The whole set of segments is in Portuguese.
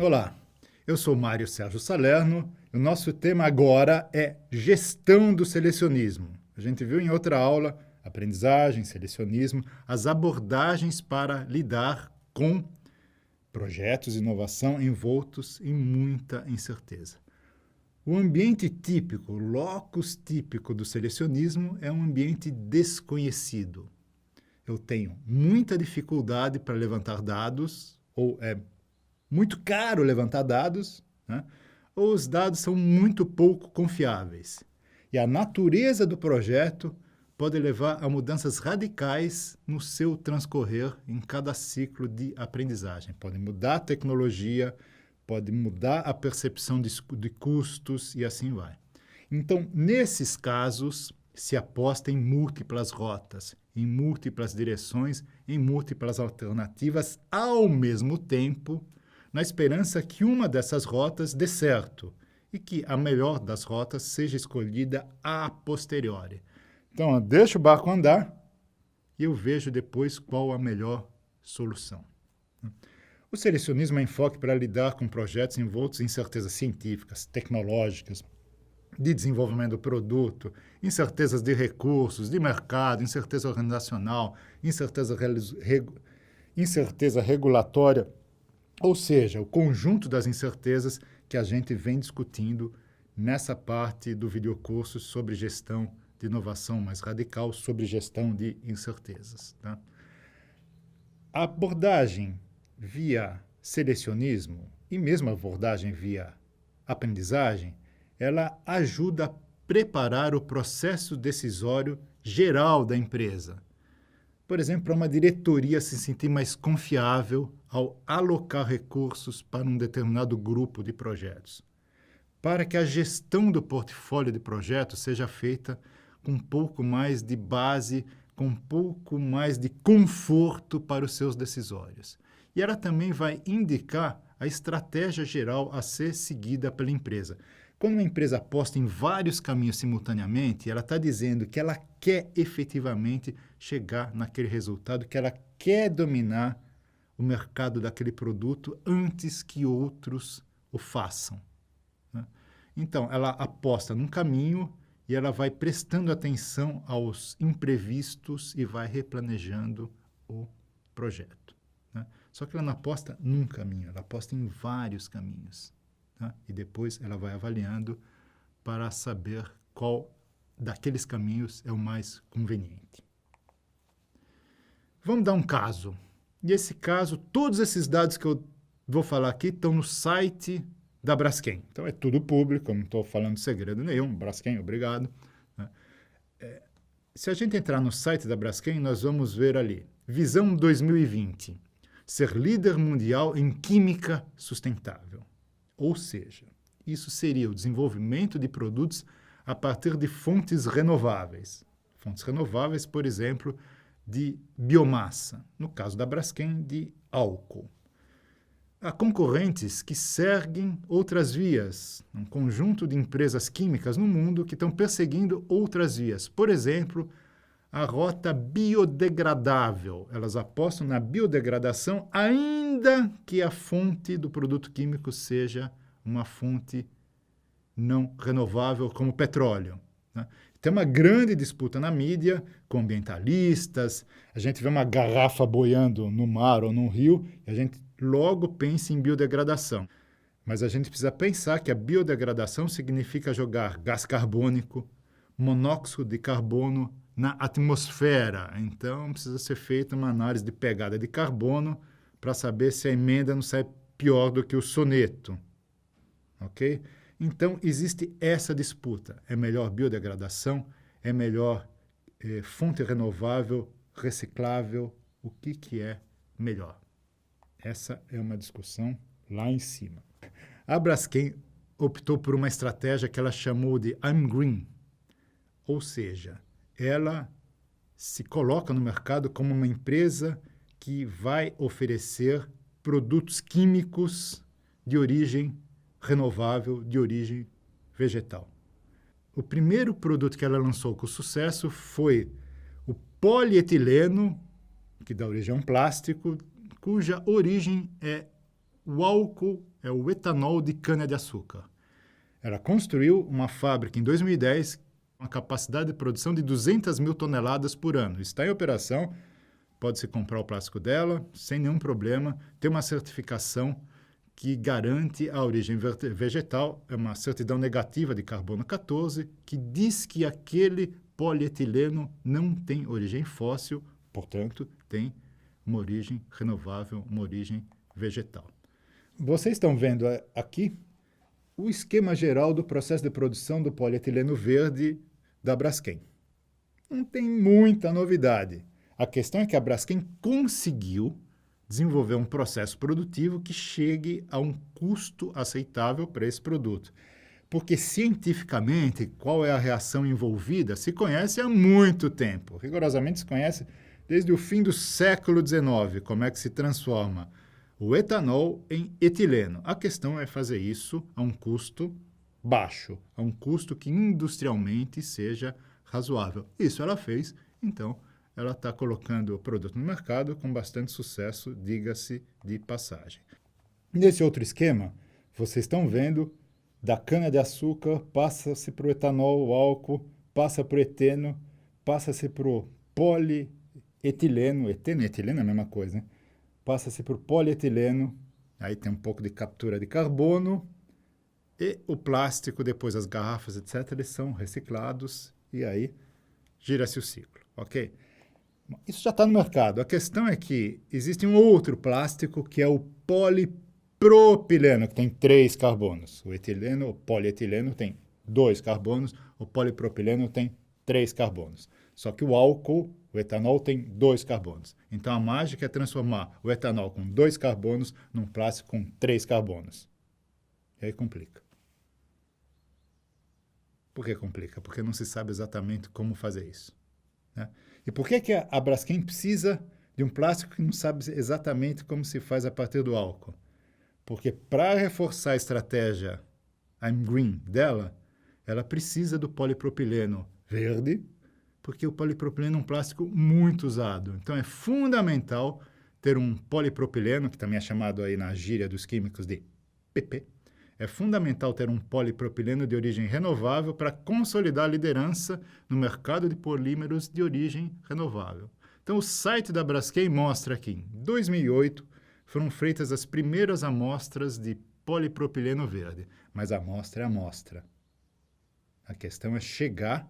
Olá, eu sou Mário Sérgio Salerno e o nosso tema agora é gestão do selecionismo. A gente viu em outra aula, aprendizagem, selecionismo, as abordagens para lidar com projetos de inovação envoltos em muita incerteza. O ambiente típico, o locus típico do selecionismo é um ambiente desconhecido. Eu tenho muita dificuldade para levantar dados, ou é muito caro levantar dados, né? Ou os dados são muito pouco confiáveis. E a natureza do projeto pode levar a mudanças radicais no seu transcorrer em cada ciclo de aprendizagem. Pode mudar a tecnologia, pode mudar a percepção de custos e assim vai. Então, nesses casos, se aposta em múltiplas rotas, em múltiplas direções, em múltiplas alternativas ao mesmo tempo, na esperança que uma dessas rotas dê certo e que a melhor das rotas seja escolhida a posteriori. Então, deixa o barco andar e eu vejo depois qual a melhor solução. O selecionismo é enfoque para lidar com projetos envoltos em incertezas científicas, tecnológicas, de desenvolvimento do produto, incertezas de recursos, de mercado, incerteza organizacional, incerteza regulatória, ou seja, o conjunto das incertezas que a gente vem discutindo nessa parte do videocurso sobre gestão de inovação mais radical, sobre gestão de incertezas. Tá? A abordagem via selecionismo e mesmo a abordagem via aprendizagem, ela ajuda a preparar o processo decisório geral da empresa. Por exemplo, para uma diretoria se sentir mais confiável ao alocar recursos para um determinado grupo de projetos. Para que a gestão do portfólio de projetos seja feita com um pouco mais de base, com um pouco mais de conforto para os seus decisórios. E ela também vai indicar a estratégia geral a ser seguida pela empresa. Quando uma empresa aposta em vários caminhos simultaneamente, ela está dizendo que ela quer efetivamente chegar naquele resultado, que ela quer dominar o mercado daquele produto antes que outros o façam. Né? Então, ela aposta num caminho e ela vai prestando atenção aos imprevistos e vai replanejando o projeto. Né? Só que ela não aposta num caminho, ela aposta em vários caminhos. Tá? E depois ela vai avaliando para saber qual daqueles caminhos é o mais conveniente. Vamos dar um caso. E esse caso, todos esses dados que eu vou falar aqui estão no site da Braskem. Então é tudo público, eu não estou falando segredo nenhum. Braskem, obrigado. Se a gente entrar no site da Braskem, nós vamos ver ali, Visão 2020, ser líder mundial em química sustentável. Ou seja, isso seria o desenvolvimento de produtos a partir de fontes renováveis. Fontes renováveis, por exemplo, de biomassa. No caso da Braskem, de álcool. Há concorrentes que seguem outras vias. Um conjunto de empresas químicas no mundo que estão perseguindo outras vias. Por exemplo, a rota biodegradável. Elas apostam na biodegradação, ainda que a fonte do produto químico seja uma fonte não renovável, como petróleo. Né? Tem uma grande disputa na mídia com ambientalistas. A gente vê uma garrafa boiando no mar ou no rio e a gente logo pensa em biodegradação. Mas a gente precisa pensar que a biodegradação significa jogar gás carbônico, monóxido de carbono na atmosfera. Então, precisa ser feita uma análise de pegada de carbono para saber se a emenda não sai pior do que o soneto. Ok? Então, existe essa disputa. É melhor biodegradação? É melhor fonte renovável, reciclável? O que é melhor? Essa é uma discussão lá em cima. A Braskem optou por uma estratégia que ela chamou de I'm Green, ou seja, ela se coloca no mercado como uma empresa que vai oferecer produtos químicos de origem renovável, de origem vegetal. O primeiro produto que ela lançou com sucesso foi o polietileno, que dá origem a um plástico, cuja origem é o álcool é o etanol de cana-de-açúcar. Ela construiu uma fábrica em 2010 com a capacidade de produção de 200 mil toneladas por ano. Está em operação, pode-se comprar o plástico dela sem nenhum problema. Tem uma certificação que garante a origem vegetal, é uma certidão negativa de carbono 14, que diz que aquele polietileno não tem origem fóssil, portanto, tem uma origem renovável, uma origem vegetal. Vocês estão vendo aqui o esquema geral do processo de produção do polietileno verde da Braskem. Não tem muita novidade. A questão é que a Braskem conseguiu desenvolver um processo produtivo que chegue a um custo aceitável para esse produto. Porque, cientificamente, qual é a reação envolvida, se conhece há muito tempo. Rigorosamente se conhece desde o fim do século XIX, como é que se transforma o etanol em etileno. A questão é fazer isso a um custo baixo, a um custo que industrialmente seja razoável. Isso ela fez, então ela está colocando o produto no mercado com bastante sucesso, diga-se de passagem. Nesse outro esquema, vocês estão vendo, da cana-de-açúcar passa-se para o etanol, o álcool, passa para o eteno, passa-se para o polietileno, eteno e etileno é a mesma coisa, né? Passa-se para o polietileno, aí tem um pouco de captura de carbono, e o plástico, depois as garrafas, etc., eles são reciclados, e aí gira-se o ciclo, ok? Isso já está no mercado. A questão é que existe um outro plástico que é o polipropileno, que tem 3 carbonos. O etileno, o polietileno tem 2 carbonos, o polipropileno tem 3 carbonos. Só que o álcool, o etanol, tem 2 carbonos. Então a mágica é transformar o etanol com 2 carbonos num plástico com 3 carbonos. E aí complica. Por que complica? Porque não se sabe exatamente como fazer isso, né? E por que a Braskem precisa de um plástico que não sabe exatamente como se faz a partir do álcool? Porque para reforçar a estratégia I'm Green dela, ela precisa do polipropileno verde, porque o polipropileno é um plástico muito usado. Então é fundamental ter um polipropileno, que também é chamado aí na gíria dos químicos de PP. É fundamental ter um polipropileno de origem renovável para consolidar a liderança no mercado de polímeros de origem renovável. Então, o site da Braskem mostra que em 2008 foram feitas as primeiras amostras de polipropileno verde. Mas a amostra é amostra. A questão é chegar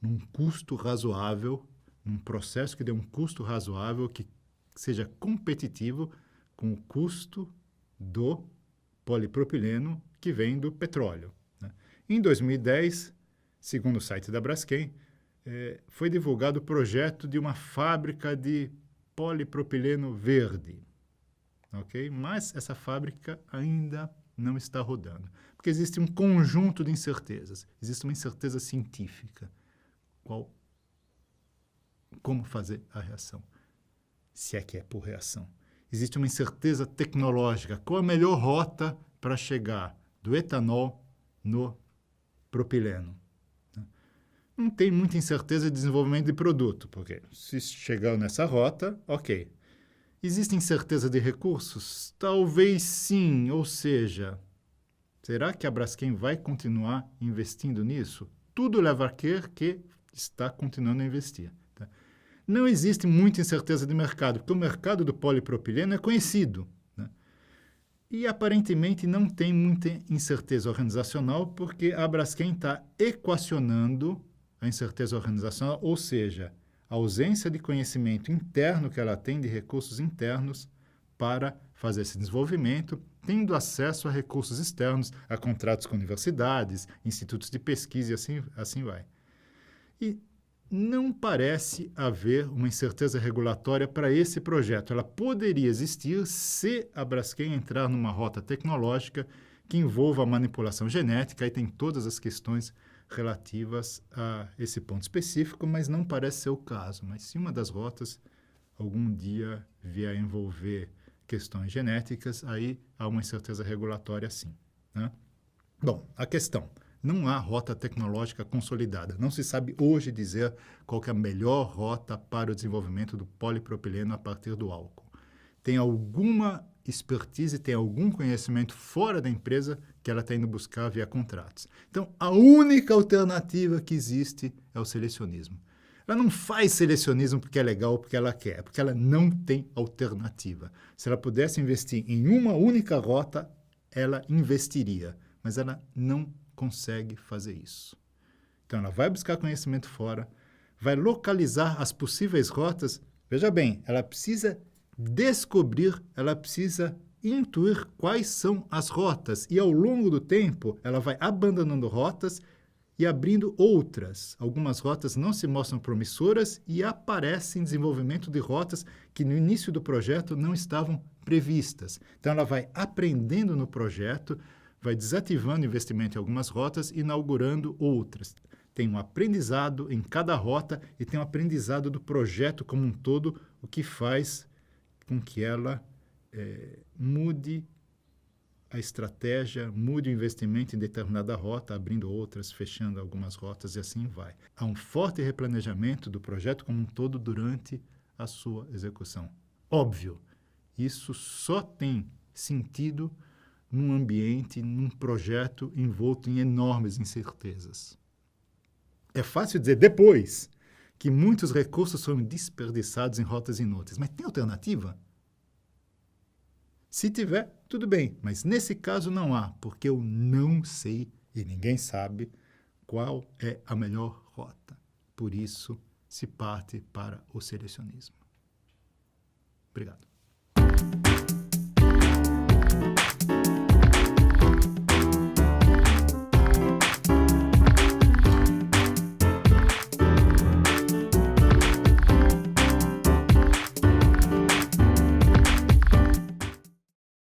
num custo razoável, num processo que dê um custo razoável que seja competitivo com o custo do polipropileno que vem do petróleo, né? Em 2010, segundo o site da Braskem, foi divulgado o projeto de uma fábrica de polipropileno verde, ok? Mas essa fábrica ainda não está rodando, porque existe um conjunto de incertezas. Existe uma incerteza científica. Como fazer a reação? Se é que é por reação. Existe uma incerteza tecnológica. Qual a melhor rota para chegar do etanol no propileno? Não tem muita incerteza de desenvolvimento de produto, porque se chegar nessa rota, ok. Existe incerteza de recursos? Talvez sim, ou seja, será que a Braskem vai continuar investindo nisso? Tudo leva a crer que está continuando a investir. Não existe muita incerteza de mercado, porque o mercado do polipropileno é conhecido, né? E aparentemente não tem muita incerteza organizacional, porque a Braskem está equacionando a incerteza organizacional, ou seja, a ausência de conhecimento interno que ela tem de recursos internos para fazer esse desenvolvimento, tendo acesso a recursos externos, a contratos com universidades, institutos de pesquisa e assim vai. E não parece haver uma incerteza regulatória para esse projeto. Ela poderia existir se a Braskem entrar numa rota tecnológica que envolva a manipulação genética, aí tem todas as questões relativas a esse ponto específico, mas não parece ser o caso. Mas se uma das rotas algum dia vier a envolver questões genéticas, aí há uma incerteza regulatória sim, né? Bom, a questão: não há rota tecnológica consolidada. Não se sabe hoje dizer qual que é a melhor rota para o desenvolvimento do polipropileno a partir do álcool. tem alguma expertise, tem algum conhecimento fora da empresa que ela está indo buscar via contratos. Então, a única alternativa que existe é o selecionismo. Ela não faz selecionismo porque é legal, porque ela quer, porque ela não tem alternativa. Se ela pudesse investir em uma única rota, ela investiria, mas ela não consegue fazer isso. Então, ela vai buscar conhecimento fora, vai localizar as possíveis rotas. Veja bem, ela precisa descobrir, ela precisa intuir quais são as rotas. E, ao longo do tempo, ela vai abandonando rotas e abrindo outras. Algumas rotas não se mostram promissoras e aparecem desenvolvimento de rotas que, no início do projeto, não estavam previstas. Então, ela vai aprendendo no projeto, vai desativando investimento em algumas rotas e inaugurando outras. Tem um aprendizado em cada rota e tem um aprendizado do projeto como um todo, o que faz com que ela mude a estratégia, mude o investimento em determinada rota, abrindo outras, fechando algumas rotas e assim vai. Há um forte replanejamento do projeto como um todo durante a sua execução. Óbvio, isso só tem sentido num ambiente, num projeto envolto em enormes incertezas. É fácil dizer depois que muitos recursos foram desperdiçados em rotas inúteis, mas tem alternativa? Se tiver, tudo bem, mas nesse caso não há, porque eu não sei e ninguém sabe qual é a melhor rota. Por isso, se parte para o selecionismo. Obrigado.